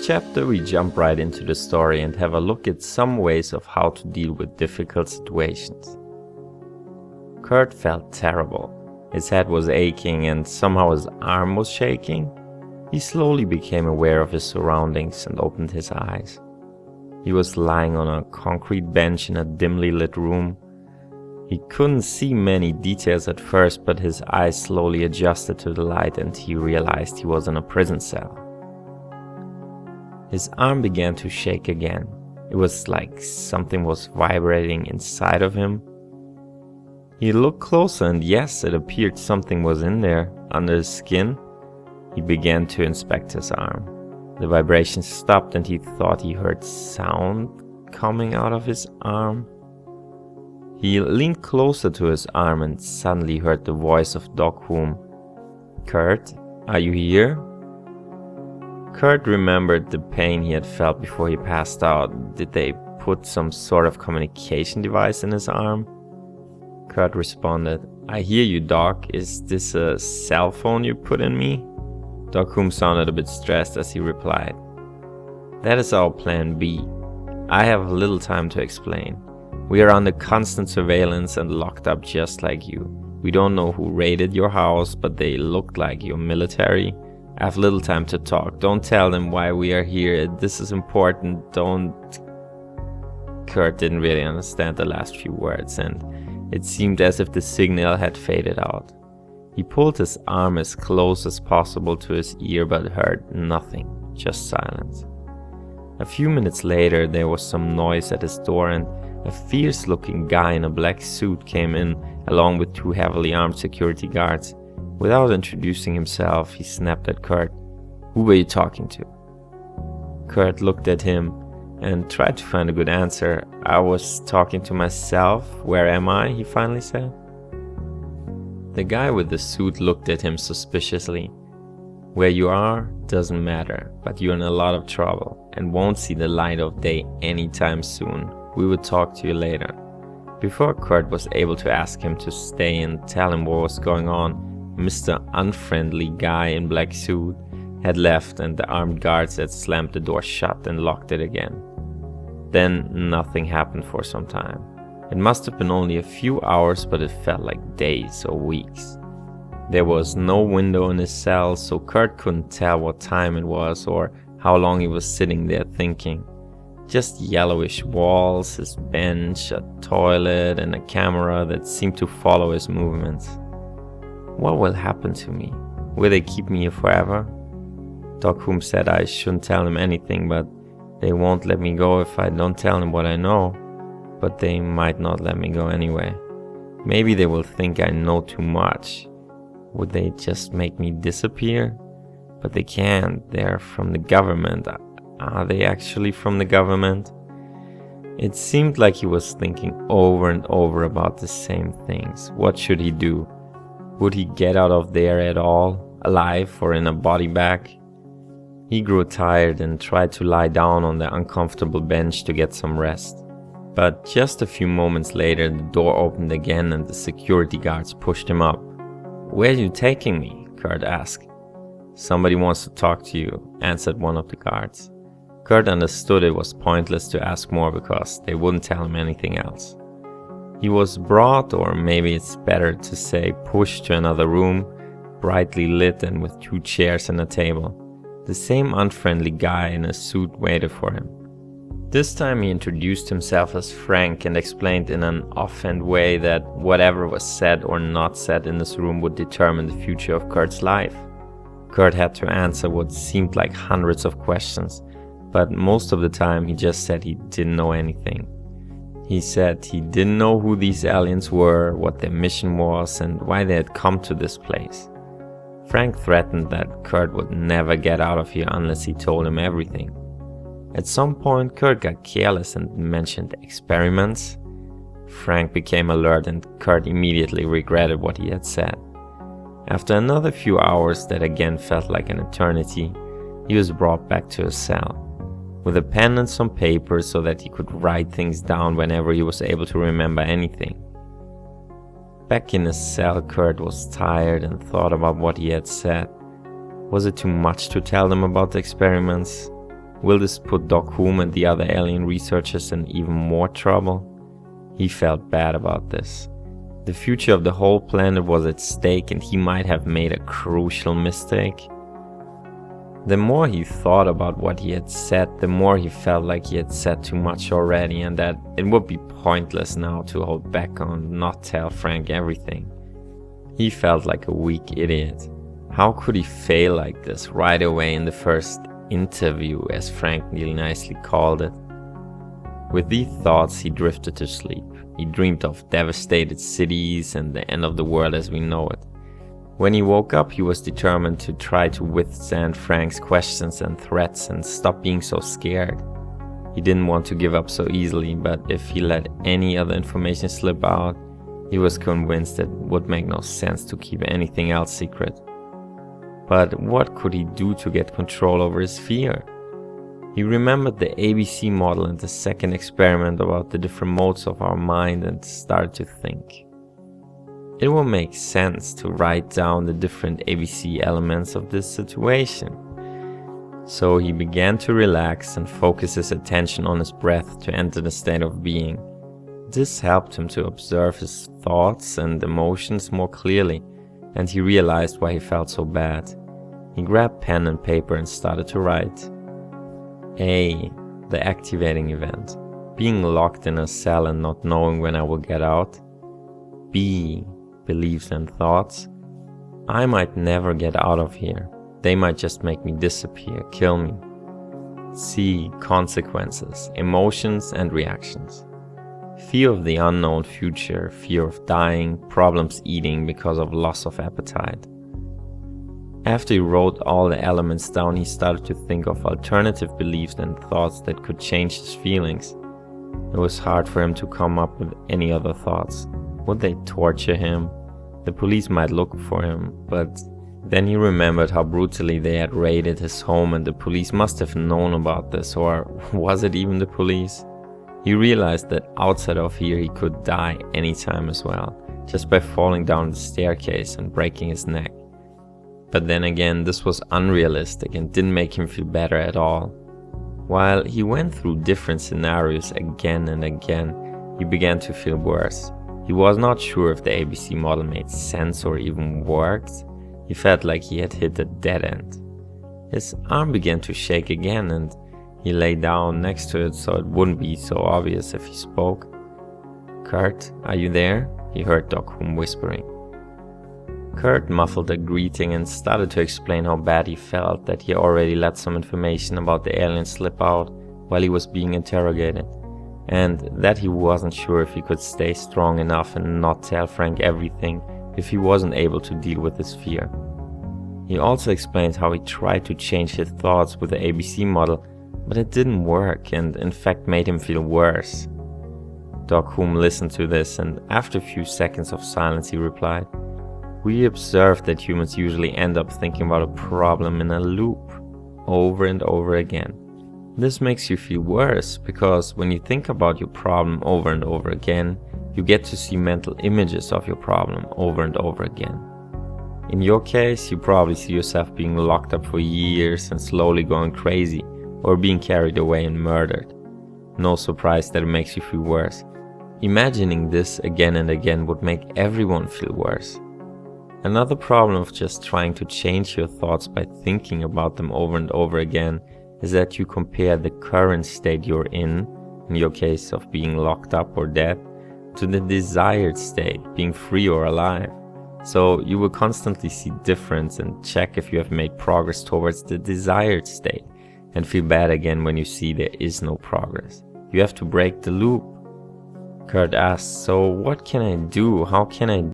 chapter we jump right into the story and have a look at some ways of how to deal with difficult situations. Kurt felt terrible. His head was aching and somehow his arm was shaking. He slowly became aware of his surroundings and opened his eyes. He was lying on a concrete bench in a dimly lit room. He couldn't see many details at first, but his eyes slowly adjusted to the light and he realized he was in a prison cell. His arm began to shake again. It was like something was vibrating inside of him. He looked closer and yes, it appeared something was in there, under his skin. He began to inspect his arm. The vibration stopped and he thought he heard sound coming out of his arm. He leaned closer to his arm and suddenly heard the voice of Pt.1. "Kurt, are you here?" Kurt remembered the pain he had felt before he passed out. Did they put some sort of communication device in his arm? Kurt responded, "I hear you, Doc. Is this a cell phone you put in me?" Pt.1 sounded a bit stressed as he replied, "That is our plan B. I have little time to explain. We are under constant surveillance and locked up just like you. We don't know who raided your house, but they looked like your military. I have little time to talk. Don't tell them why we are here. This is important. Don't..." Kurt didn't really understand the last few words, and it seemed as if the signal had faded out. He pulled his arm as close as possible to his ear but heard nothing, just silence. A few minutes later there was some noise at his door and a fierce-looking guy in a black suit came in along with two heavily armed security guards. Without introducing himself, he snapped at Kurt, "Who were you talking to?" Kurt looked at him and tried to find a good answer. "I was talking to myself. Where am I?" he finally said. The guy with the suit looked at him suspiciously. "Where you are doesn't matter, but you're in a lot of trouble and won't see the light of day anytime soon. We will talk to you later." Before Kurt was able to ask him to stay and tell him what was going on, Mr. Unfriendly Guy in black suit had left and the armed guards had slammed the door shut and locked it again. Then nothing happened for some time. It must have been only a few hours, but it felt like days or weeks. There was no window in his cell, so Kurt couldn't tell what time it was or how long he was sitting there thinking. Just yellowish walls, his bench, a toilet, and a camera that seemed to follow his movements. What will happen to me? Will they keep me here forever? Pt.1 said I shouldn't tell him anything, but they won't let me go if I don't tell them what I know. But they might not let me go anyway. Maybe they will think I know too much. Would they just make me disappear? But they can't. They're from the government. Are they actually from the government? It seemed like he was thinking over and over about the same things. What should he do? Would he get out of there at all, alive or in a body bag? He grew tired and tried to lie down on the uncomfortable bench to get some rest. But just a few moments later the door opened again and the security guards pushed him up. "Where are you taking me?" Kurt asked. "Somebody wants to talk to you," answered one of the guards. Kurt understood it was pointless to ask more because they wouldn't tell him anything else. He was brought, or maybe it's better to say pushed, to another room, brightly lit and with two chairs and a table. The same unfriendly guy in a suit waited for him. This time he introduced himself as Frank and explained in an offhand way that whatever was said or not said in this room would determine the future of Kurt's life. Kurt had to answer what seemed like hundreds of questions, but most of the time he just said he didn't know anything. He said he didn't know who these aliens were, what their mission was, and why they had come to this place. Frank threatened that Kurt would never get out of here unless he told him everything. At some point Kurt got careless and mentioned experiments. Frank became alert and Kurt immediately regretted what he had said. After another few hours that again felt like an eternity, he was brought back to his cell, with a pen and some paper so that he could write things down whenever he was able to remember anything. Back in his cell, Kurt was tired and thought about what he had said. Was it too much to tell them about the experiments? Will this put Doc Hume and the other alien researchers in even more trouble? He felt bad about this. The future of the whole planet was at stake and he might have made a crucial mistake. The more he thought about what he had said, the more he felt like he had said too much already and that it would be pointless now to hold back on not tell Frank everything. He felt like a weak idiot. How could he fail like this right away in the first interview, as Frank nicely called it? With these thoughts, he drifted to sleep. He dreamed of devastated cities and the end of the world as we know it. When he woke up, he was determined to try to withstand Frank's questions and threats and stop being so scared. He didn't want to give up so easily, but if he let any other information slip out, he was convinced it would make no sense to keep anything else secret. But what could he do to get control over his fear? He remembered the ABC model and the second experiment about the different modes of our mind and started to think. It will make sense to write down the different ABC elements of this situation. So he began to relax and focus his attention on his breath to enter the state of being. This helped him to observe his thoughts and emotions more clearly, and he realized why he felt so bad. He grabbed pen and paper and started to write. A. The activating event. Being locked in a cell and not knowing when I will get out. B. Beliefs and thoughts. I might never get out of here. They might just make me disappear, kill me. C. Consequences, emotions and reactions. Fear of the unknown future, fear of dying, problems eating because of loss of appetite. After he wrote all the elements down, he started to think of alternative beliefs and thoughts that could change his feelings. It was hard for him to come up with any other thoughts. Would they torture him? The police might look for him, but then he remembered how brutally they had raided his home and the police must have known about this, or was it even the police? He realized that outside of here he could die anytime as well, just by falling down the staircase and breaking his neck. But then again, this was unrealistic and didn't make him feel better at all. While he went through different scenarios again and again, he began to feel worse. He was not sure if the ABC model made sense or even worked. He felt like he had hit a dead end. His arm began to shake again and he lay down next to it so it wouldn't be so obvious if he spoke. "Kurt, are you there?" he heard Doc Hume whispering. Kurt muffled a greeting and started to explain how bad he felt that he already let some information about the alien slip out while he was being interrogated, and that he wasn't sure if he could stay strong enough and not tell Frank everything if he wasn't able to deal with his fear. He also explained how he tried to change his thoughts with the ABC model, but it didn't work and in fact made him feel worse. Doc Hume listened to this and after a few seconds of silence he replied, "We observed that humans usually end up thinking about a problem in a loop, over and over again. This makes you feel worse because when you think about your problem over and over again, you get to see mental images of your problem over and over again. In your case, you probably see yourself being locked up for years and slowly going crazy, or being carried away and murdered. No surprise that it makes you feel worse. Imagining this again and again would make everyone feel worse. Another problem of just trying to change your thoughts by thinking about them over and over again is that you compare the current state you're in your case of being locked up or dead, to the desired state, being free or alive. So you will constantly see difference and check if you have made progress towards the desired state, and feel bad again when you see there is no progress. You have to break the loop. Kurt asked, "So what can I do? How can I